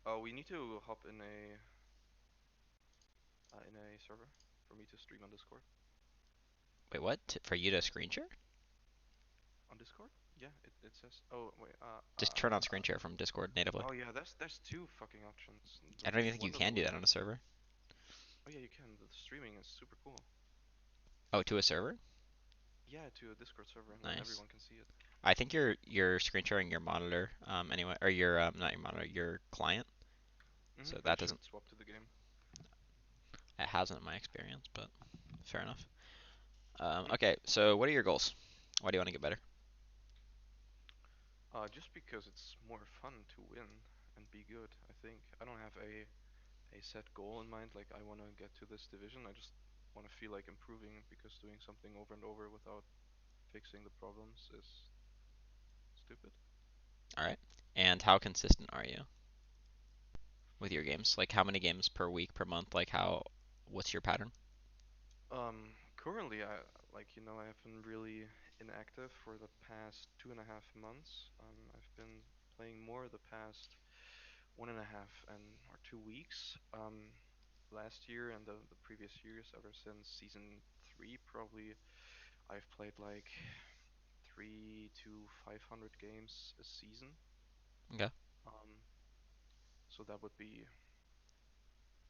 We need to hop in a server for me to stream on Discord. Wait, what? For you to screen share? On Discord? Yeah, it says. Oh wait. Just turn on screen share from Discord natively. Oh yeah, there's two fucking options. I don't even The think you one that can do always that on a has. server. Oh yeah, you can. The streaming is super cool. Oh, to a server? Yeah, to a Discord server, and then Nice. everyone can see it. I think you're screen sharing your monitor, anyway, or your not your monitor, your client. So But that it doesn't. should swap to the game. It hasn't in my experience, but fair enough. Hmm. Okay, so what are your goals? Why do you want to get better? Just because it's more fun to win and be good. I think I don't have a set goal in mind. Like I want to get to this division. I just want to feel like improving because doing something over and over without fixing the problems is stupid. All right. And how consistent are you with your games? Like how many games per week, per month? Like how? What's your pattern? Currently, I have been really inactive for the past 2.5 months. I've been playing more the past 1.5 and or 2 weeks. Last year and the previous years, ever since season three, probably I've played like 3 to 500 games a season. Okay. Um, so that would be,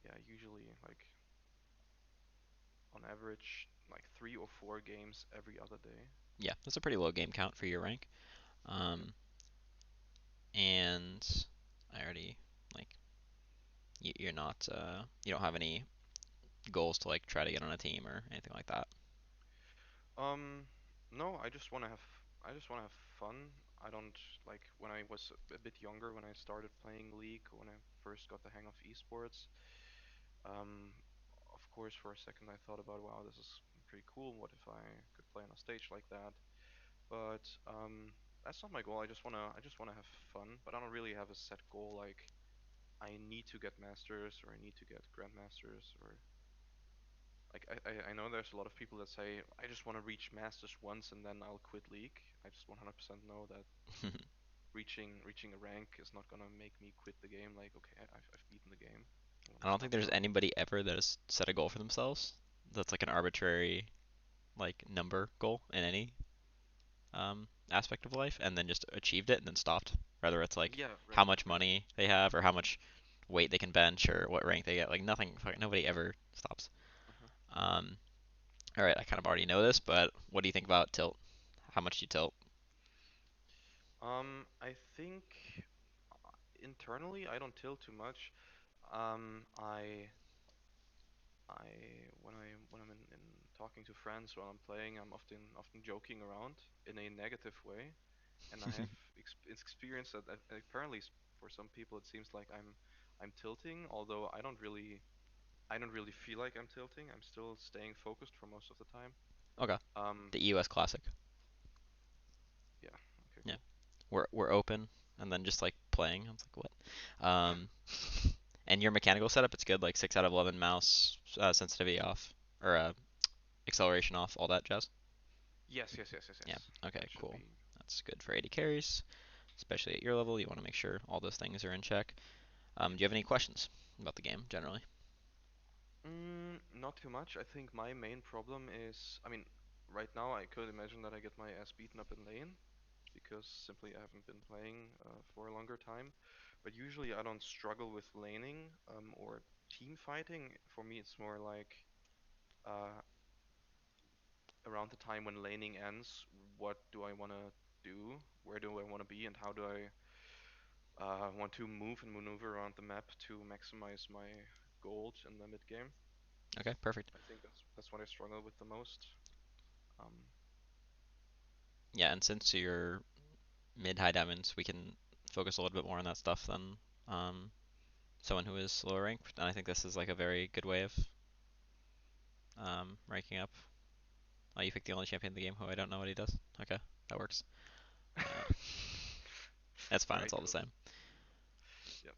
yeah, usually like on average like 3 or 4 games every other day. Yeah, that's a pretty low game count for your rank. Yep. Um, and I already like you're not you don't have any goals to like try to get on a team or anything like that. Um, no, I just want to have fun. I don't like when I was a bit younger, when I started playing League, when I first got the hang of esports. Um, of course, for a second I thought about, wow, this is pretty cool. What if I could play on a stage like that? But that's not my goal. I just wanna have fun. But I don't really have a set goal. Like I need to get masters or I need to get grandmasters or like I know there's a lot of people that say I just want to reach masters once and then I'll quit League. I just 100% know that reaching a rank is not gonna make me quit the game. Like okay, I've beaten the game. I want I to don't think stop there's now. anybody ever that has set a goal for themselves that's like an arbitrary like number goal in any aspect of life and then just achieved it and then stopped. Whether it's like Yeah, how right, much right. money they have or how much weight they can bench or what rank they get. Like nothing, nobody ever stops. Uh-huh. Um, all right, I kind of already know this, but what do you think about tilt? How much do you tilt? I think internally I don't tilt too much. Um, I when I'm in talking to friends while I'm playing, I'm often joking around in a negative way, and I have experienced that apparently for some people it seems like I'm tilting, although I don't really feel like I'm tilting. I'm still staying focused for most of the time. Okay, Um, the EOS Classic. yeah, okay, Yeah, cool. we're open and then just like playing. I was like, what? And your mechanical setup, it's good. Like 6 out of 11 mouse sensitivity off or acceleration off, all that jazz. Yes, yes, yes, yes, Yeah. yes. Okay, That should cool. be. That's good for AD carries, especially at your level. You want to make sure all those things are in check. Yep. Do you have any questions about the game generally? Not too much. I think my main problem is, I mean, right now I could imagine that I get my ass beaten up in lane because simply I haven't been playing for a longer time. But usually I don't struggle with laning or team fighting. For me, it's more like uh, around the time when laning ends, what do I want to do? Where do I want to be? And how do I want to move and maneuver around the map to maximize my gold in the mid game? Okay, perfect. I think that's what I struggle with the most. Um, Yeah, and since you're mid high diamonds, we can focus a little bit more on that stuff than um, someone who is lower ranked. And I think this is like a very good way of ranking up. Oh, you picked the only champion in the game who I don't know what he does. Okay, that works. Uh, that's fine. It's right, all the goes. same. Yep.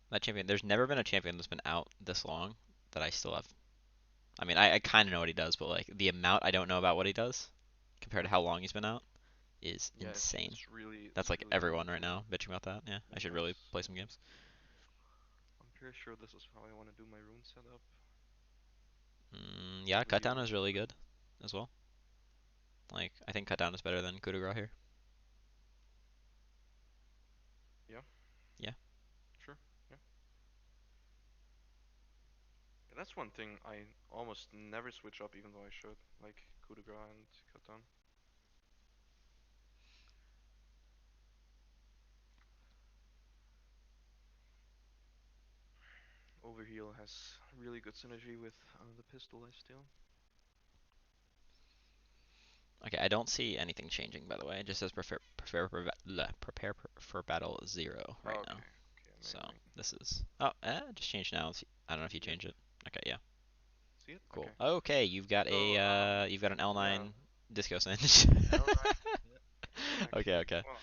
That champion. There's never been a champion that's been out this long that I still have. I mean, I kind of know what he does, but like the amount I don't know about what he does compared to Mhm. how long he's been out is Yeah, insane. That's it's like really everyone right cool. now bitching about that. Yeah, I should Yes. really play some games. I'm pretty sure this is how I want to do my rune setup. Yeah, Over Cutdown healing. is really good as well. Like, I think Cutdown is better than Coup de Grace here. Yeah, Yeah. sure. Yeah. Yeah, that's one thing I almost never switch up, even though I should. Like coup de grace and cut down. Overheal has really good synergy with the pistol lifesteal. Okay, I don't see anything changing, by the way. It just says prepare for battle 0 right Oh, now. okay, okay, So amazing. this is just change now. I don't know if you See it? change it. Okay, yeah, See it? cool. Okay. Okay, you've got So, you've got an yeah, L9 disco singe. L9. Yeah, Okay, exactly. okay, Well,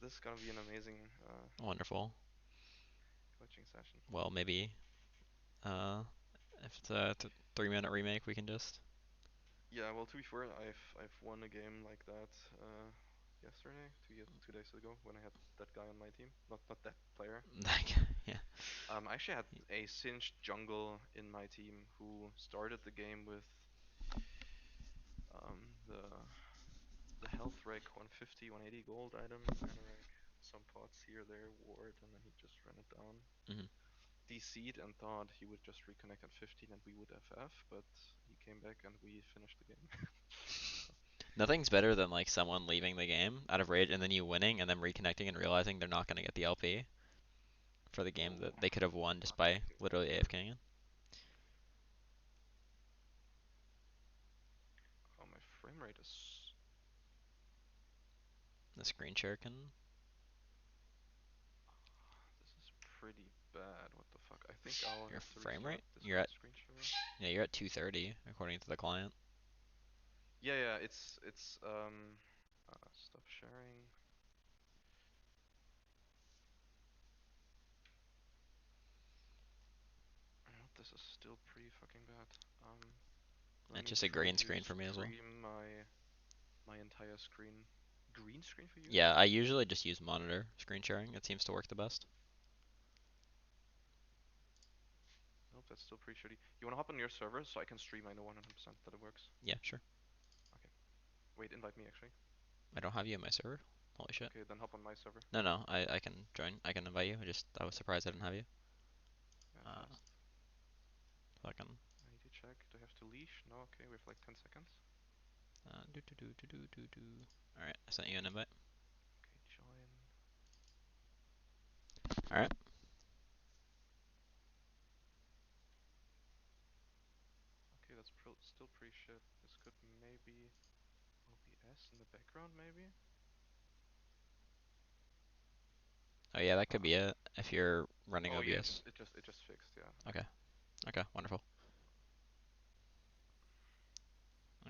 this is gonna be an amazing wonderful. glitching session. Well, maybe uh if it's a 3-minute remake, we can just. Yeah, well, to be fair, I've won a game like that yesterday, 2 days ago, when I had that guy on my team. Not that player. Like, yeah. I actually had a singed jungle in my team who started the game with the health rec 150, 180 gold item, mana rec, some pots here, there, ward, and then he just ran it down. Hmm. DC'd and thought he would just reconnect at 15 and we would FF, but he came back and we finished the game. So, Nothing's better than like someone leaving the game out of rage and then you winning and then reconnecting and realizing they're not gonna get the LP for the game oh, that they could have won just not by okay. literally Yeah. AFKing it. Oh, my frame rate is. The screen share can. This is pretty bad. What the fuck? I think I'll Your have to frame restart rate? You're Discord at screen share. yeah, you're at 230 according to the client. Yeah, yeah, it's stop sharing. This is still pretty fucking bad. Let It's me just a try green to screen for me as well. stream my entire screen. Green screen for you? Yeah, I usually just use monitor screen sharing. It seems to work the best. Nope, that's still pretty shitty. You wanna hop on your server so I can stream? I know 100% that it works. Yeah, sure. Okay. Wait, invite me actually. I don't have you in my server. Holy shit. Okay, then hop on my server. No, no, I can join. I can invite you. I was surprised I didn't have you. Yeah, Uh, fast. fucking. I need to check. Do I have to leash? No, okay, we have like 10 seconds. Do do do do do do do. All right, I sent you an invite. Okay, join. All right. Okay, that's still pretty shit. This could maybe OBS in the background, maybe? Oh yeah, that could Ah. be it if you're running Oh yeah, OBS. it just fixed, yeah. Okay. Okay. Wonderful.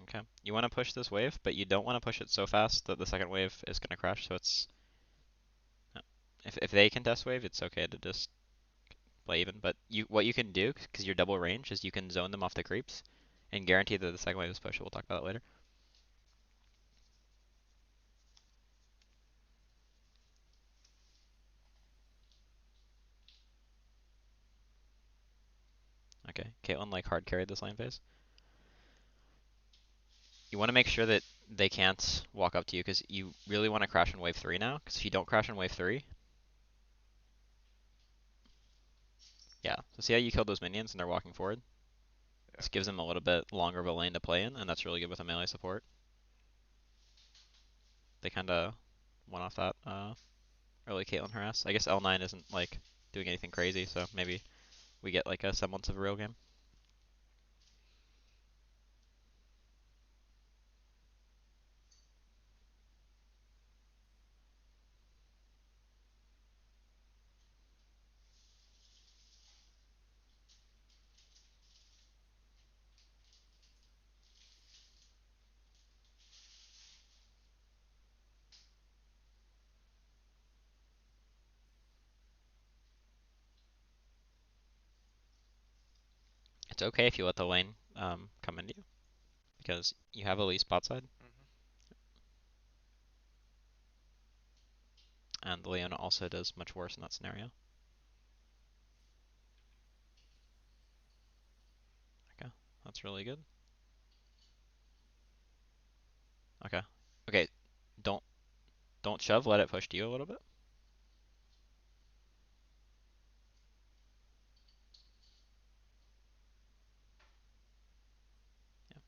Okay. You want to push this wave, but you don't want to push it so fast that the second wave is gonna crash. So it's if they contest wave, it's okay to just play even. But what you can do, because you're double range, is you can zone them off the creeps, and guarantee that the second wave is pushed. We'll talk about that later. Okay. Caitlyn like hard carried this lane phase. You want to make sure that they can't walk up to you, because you really want to crash on wave 3 now. Because if you don't crash on wave 3, yeah. So see how you killed those minions and they're walking forward? Yeah. This gives them a little bit longer of a lane to play in, and that's really good with a melee support. They kind of went off that early Caitlyn harass. I guess L9 isn't like doing anything crazy, so maybe we get like a semblance of a real game. It's okay if you let the lane come into you, because you have a least bot side. Mhm. and Leona also does much worse in that scenario. Okay, that's really good. Okay, okay, don't don't shove. Let it push to you a little bit. Yeah.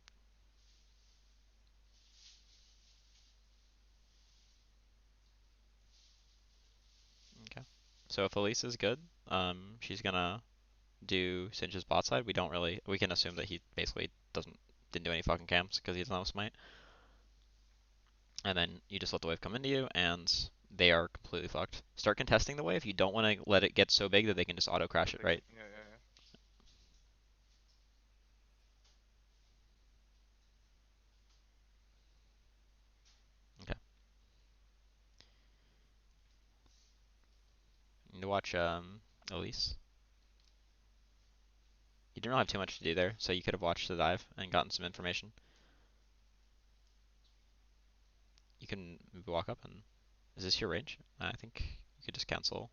Okay. So if Elise is good, she's gonna do Singe's bot side. We can assume that he basically didn't do any fucking camps because he doesn't have smite. And then you just let the wave come into you, and they are completely fucked. Start contesting the wave. You don't want to let it get so big that they can just auto crash That it, they can, right? yeah, yeah, yeah. Okay. You need to watch Elise. You didn't really have too much to do there, so you could have watched the dive and gotten some information. You can maybe walk up and. Is this your range? I think you could just cancel.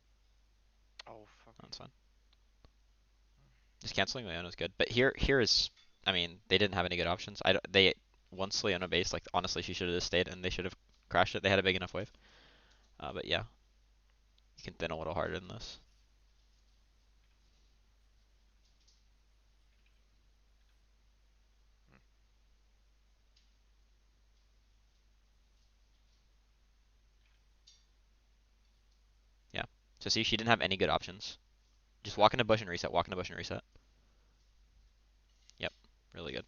Oh, fucking. That's fine. Just canceling Leona is good. But here is. I mean, they didn't have any good options. They. Once Leona based, like, honestly, she should have just stayed and they should have crashed it. They had a big enough wave. But yeah, you can thin a little harder than this. Mm. Yeah. So see, she didn't have any good options. Just walk into bush and reset. Walk into bush and reset. Yep. Really good.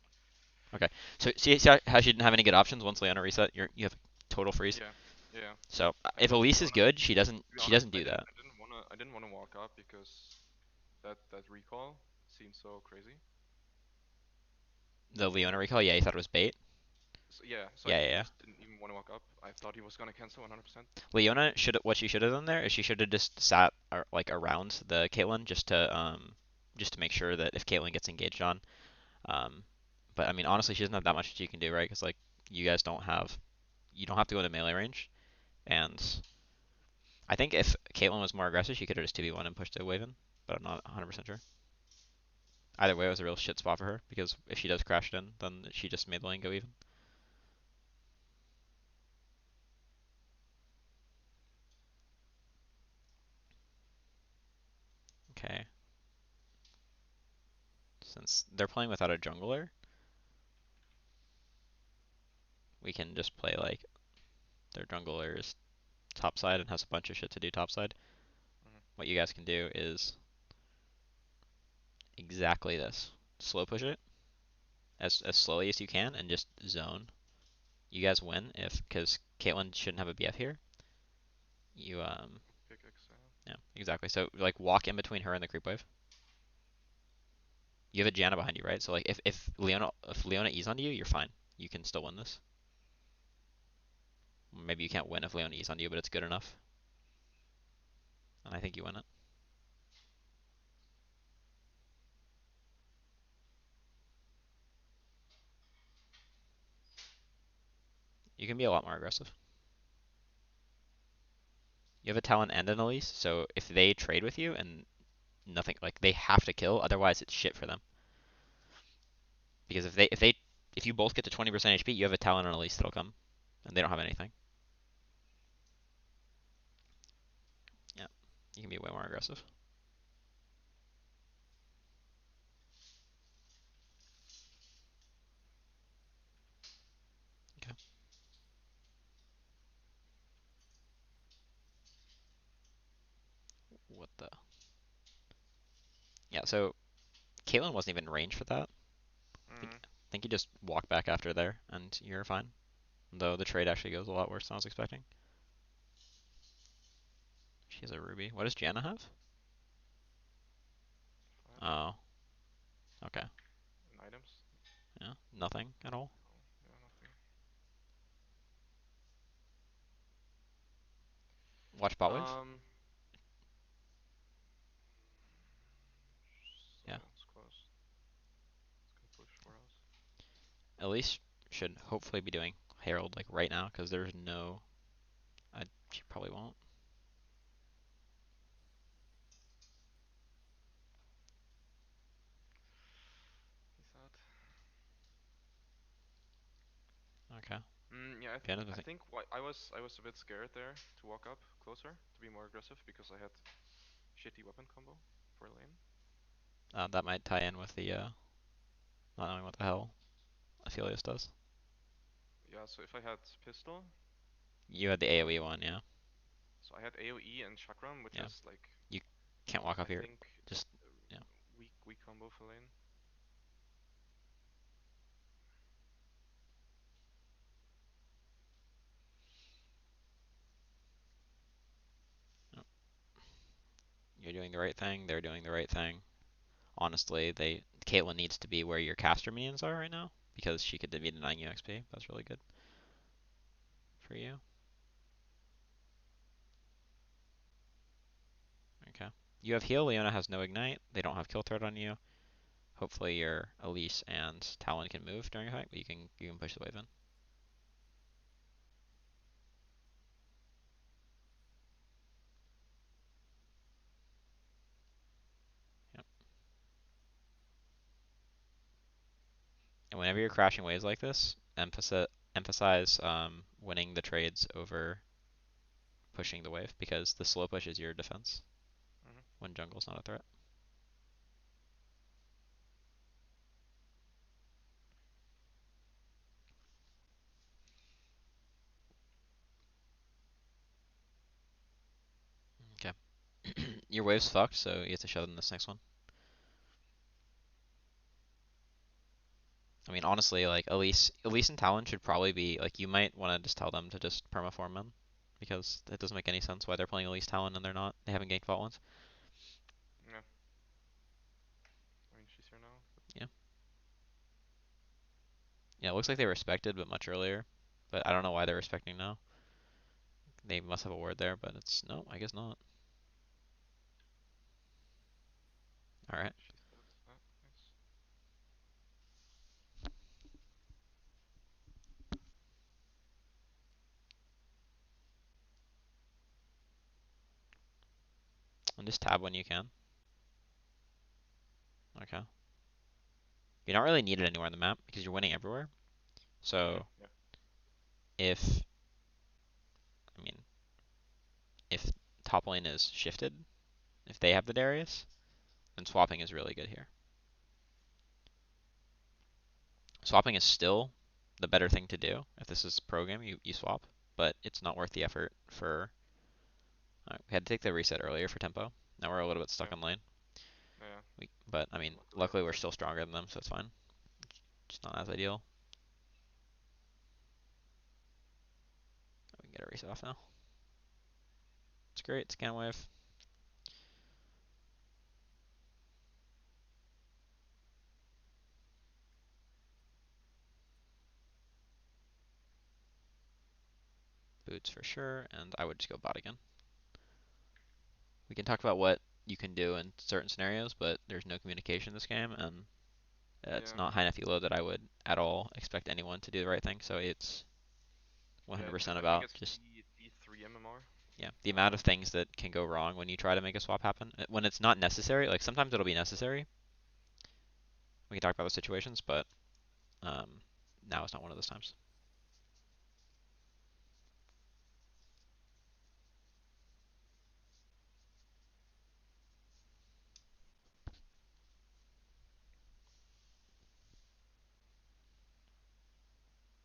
Okay. So see how she didn't have any good options once Leona reset. You have total freeze. Yeah, yeah. So And if to be Elise is honest, good, to be she honest, doesn't do that. I didn't wanna walk up because that recall seemed so crazy. The And Leona recall, yeah, you thought it was bait. so, yeah, so Yeah, yeah, I yeah. just didn't even want to walk up. I thought he was gonna cancel 100%. Leona should what she should have done there is she should have just sat like around the Caitlyn just to make sure that if Caitlyn gets engaged on. Um, but I mean honestly she doesn't have that much that you can do, right? Because like you guys you don't have to go into melee range, and I think if Caitlyn was more aggressive she could have just 2v1 and pushed a wave in, but I'm not 100% sure. Either way it was a real shit spot for her because if she does crash it in then she just made the lane go even. Okay. Since they're playing without a jungler, we can just play like their jungler is topside and has a bunch of shit to do topside. Hmm. What you guys can do is exactly this. Slow push it as slowly as you can and just zone. You guys win if because Caitlyn shouldn't have a BF here. You Pickaxe. yeah, exactly. So like walk in between her and the creep wave. You have a Janna behind you, right? So like if Leona E's onto you, you're fine. You can still win this. Maybe you can't win if Leona E's on you, but it's good enough. And I think you win it. You can be a lot more aggressive. You have a Talon and an Elise, so if they trade with you and nothing like they have to kill, otherwise it's shit for them. Because if you both get to 20% HP, you have a Talon and Elise that'll come, and they don't have anything. Yeah, you can be way more aggressive. Okay. What the? Yeah. So Caitlyn wasn't even in range for that. Mm. I think you just walk back after there, and you're fine. Though the trade actually goes a lot worse than I was expecting. She has a ruby. What does Janna have? 5. Oh, okay. And items. Yeah, nothing at all. Oh, yeah, nothing. Watch bot wave. Um. Yeah. It's close. It's gonna push for us. At least should hopefully be doing Herald like right now because there's no. She probably won't. Piano's I missing. think why I was a bit scared there to walk up closer to be more aggressive because I had shitty weapon combo for lane. That might tie in with the not knowing what the hell Aphelios does. Yeah, so if I had pistol, You had the AoE one, yeah. so I had AoE and chakram, which Yeah. is like You can't walk up I here. think Just yeah. weak combo for lane. No. You're doing the right thing. They're doing the right thing. Honestly, Caitlyn needs to be where your caster minions are right now because she could be denying you XP. That's really good for you. Okay. You have heal. Leona has no ignite. They don't have kill threat on you. Hopefully your Elise and Talon can move during a fight, but you can push the wave in. Yep. And whenever you're crashing waves like this, emphasize winning the trades over pushing the wave because the slow push is your defense Mhm. when jungle's not a threat. Okay. Your wave's fucked, so you have to shove in this next one. I mean, honestly, like Elise and Talon should probably be like you might want to just tell them to just permaform them because it doesn't make any sense why they're playing Elise Talon and they're not. They haven't ganked vault once. Yeah, I mean she's here now. But Yeah. Yeah, it looks like they respected, but much earlier. But I don't know why they're respecting now. They must have a word there, but it's no, I guess not. All right, she's dead. Ah, nice. and just tab when you can. Okay. You're not really needed anywhere on the map because you're winning everywhere. Mhm. So Yeah. if I mean if top lane is shifted, if they have the Darius, then swapping is really good here. Swapping is still the better thing to do. If this is pro game, you swap, but it's not worth the effort for. We had to take the reset earlier for tempo. Now we're a little bit stuck Yeah. on lane. Yeah. But I mean, Luckily I luckily we're reset. still stronger than them, so it's fine. Just not as ideal. We can get a reset off now. It's great. Scan wave. Boots for sure, and I would just go bot again. We can talk about what you can do in certain scenarios, but there's no communication in this game, and it's Yeah. not high enough elo that I would at all expect anyone to do the right thing. So it's Yeah. 100% I think about it's just D3 MMR. yeah the amount of things that can go wrong when you try to make a swap happen. When it's not necessary, like sometimes it'll be necessary. We can talk about those situations, but um, now it's not one of those times.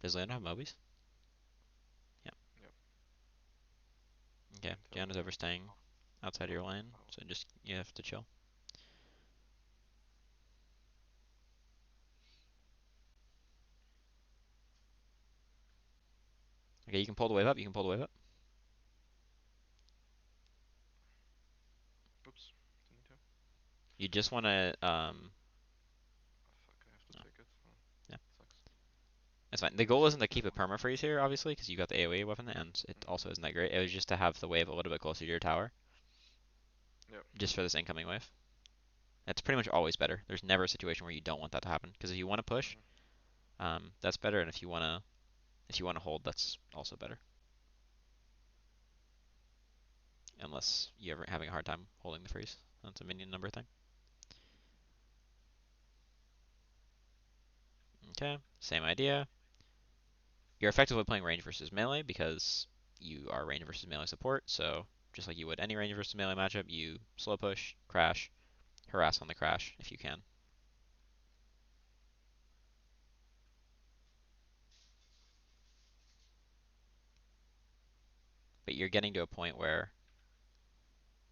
Does Leona have Mobies? Yeah. Yep. Okay. And Janna's teleporting. overstaying Oh. outside of Oh. your lane, Oh. so just you have to chill. Okay, you can pull the wave up. You can pull the wave up. Oops. Didn't need to. You just want to Oh fuck! I have to no, take it. Oh, yeah, sucks. that's fine. The goal isn't to keep a perma freeze here, obviously, because you got the AoE weapon, and it Mhm. also isn't that great. It was just to have the wave a little bit closer to your tower, Yep. just for this incoming wave. That's pretty much always better. There's never a situation where you don't want that to happen, because if you want to push, Mhm. that's better, and if you want to hold, that's also better. Unless you're ever having a hard time holding the freeze, that's a minion number thing. Okay, same idea. you're effectively playing range versus melee because you are range versus melee support. So just like you would any range versus melee matchup, you slow push, crash, harass on the crash if you can. But you're getting to a point where,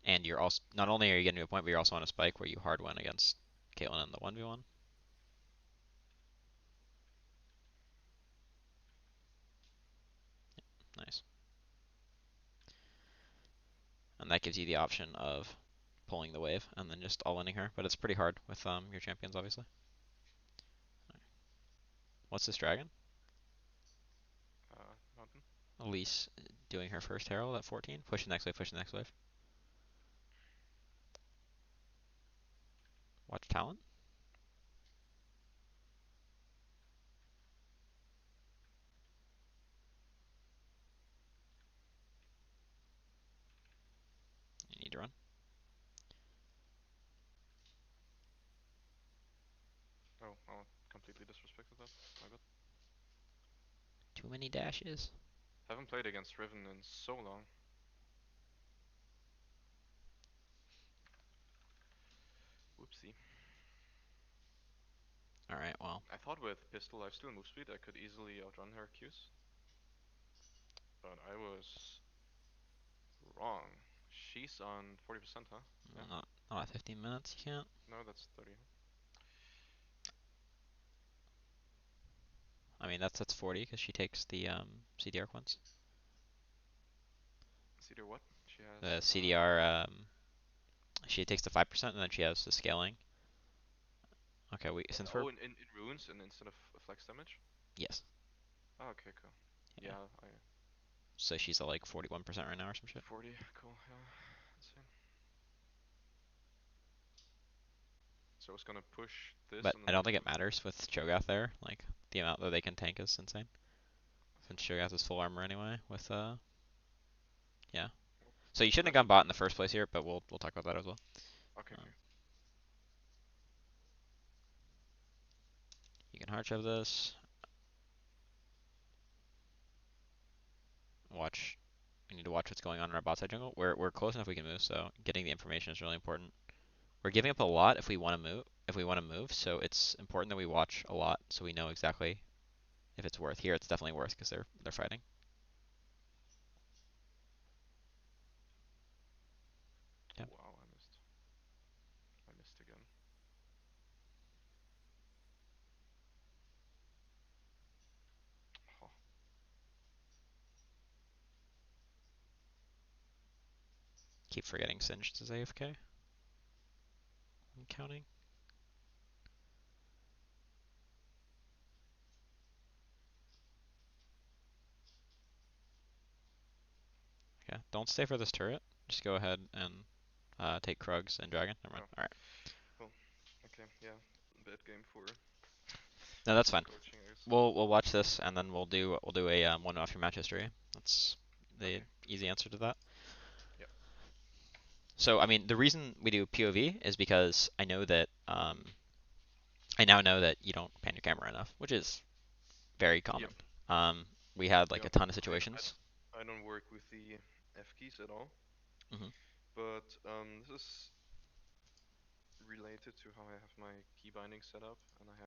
and you're also not only are you getting to a point, but you're also on a spike where you hard win against Caitlyn in the 1v1. Nice. And that gives you the option of pulling the wave and then just all-inning her. But it's pretty hard with your champions, obviously. What's this dragon? Mountain. Elise doing her first herald at 14. Push the next wave, push the next wave. Watch talent. You need to run. Oh, I completely disrespected that. My bad. Too many dashes. Haven't played against Riven in so long. Whoopsie. Alright, well. I thought with pistol lifesteal and move speed I could easily outrun her Qs, but I was wrong. She's on 40%, huh? Yeah. Not at 15 minutes, you can't. No, that's 30. I mean, that's 40 because she takes the CDR ones. Cedar what? She The has CDR, she takes the 5% and then she has the scaling. Okay, since we're oh, in runes and instead of flex damage. yes, Oh, okay, cool. yeah. Yeah, I So she's at like 41% right now or some shit. 40. Cool. Yeah, insane. So I was gonna push this But and I then don't think it move that. matters with Cho'Gath there. Like the amount that they can tank is insane. Since Cho'Gath is full armor anyway. With yeah. So you We'll shouldn't have have gone to. bot in the first place here, but we'll talk about that as well. Okay, Um, okay. you can hard shove this. Watch. We need to watch what's going on in our bot side jungle. We're close enough we can move, so getting the information is really important. We're giving up a lot if we want to move. If we want to move, so it's important that we watch a lot so we know exactly if it's worth. Here, it's definitely worth because they're fighting. Yeah. Wow, I missed. I missed again. Oh, Keep forgetting Singed is AFK. I'm counting. Yeah. Don't stay for this turret. Just go ahead and take Krugs and Dragon. Never mind. oh. All right. Well, okay, yeah. Bad game for No, that's fine. coaching, I guess. We'll watch this and then we'll do a one off your match history. That's the Okay. easy answer to that. Yeah. So I mean, the reason we do POV is because I now know that you don't pan your camera enough, which is very Yep. common. Um, we had like Yep. a ton of I, I, situations. I don't work with the F keys at all, Hmm. but this is related to how I have my key binding set up, and I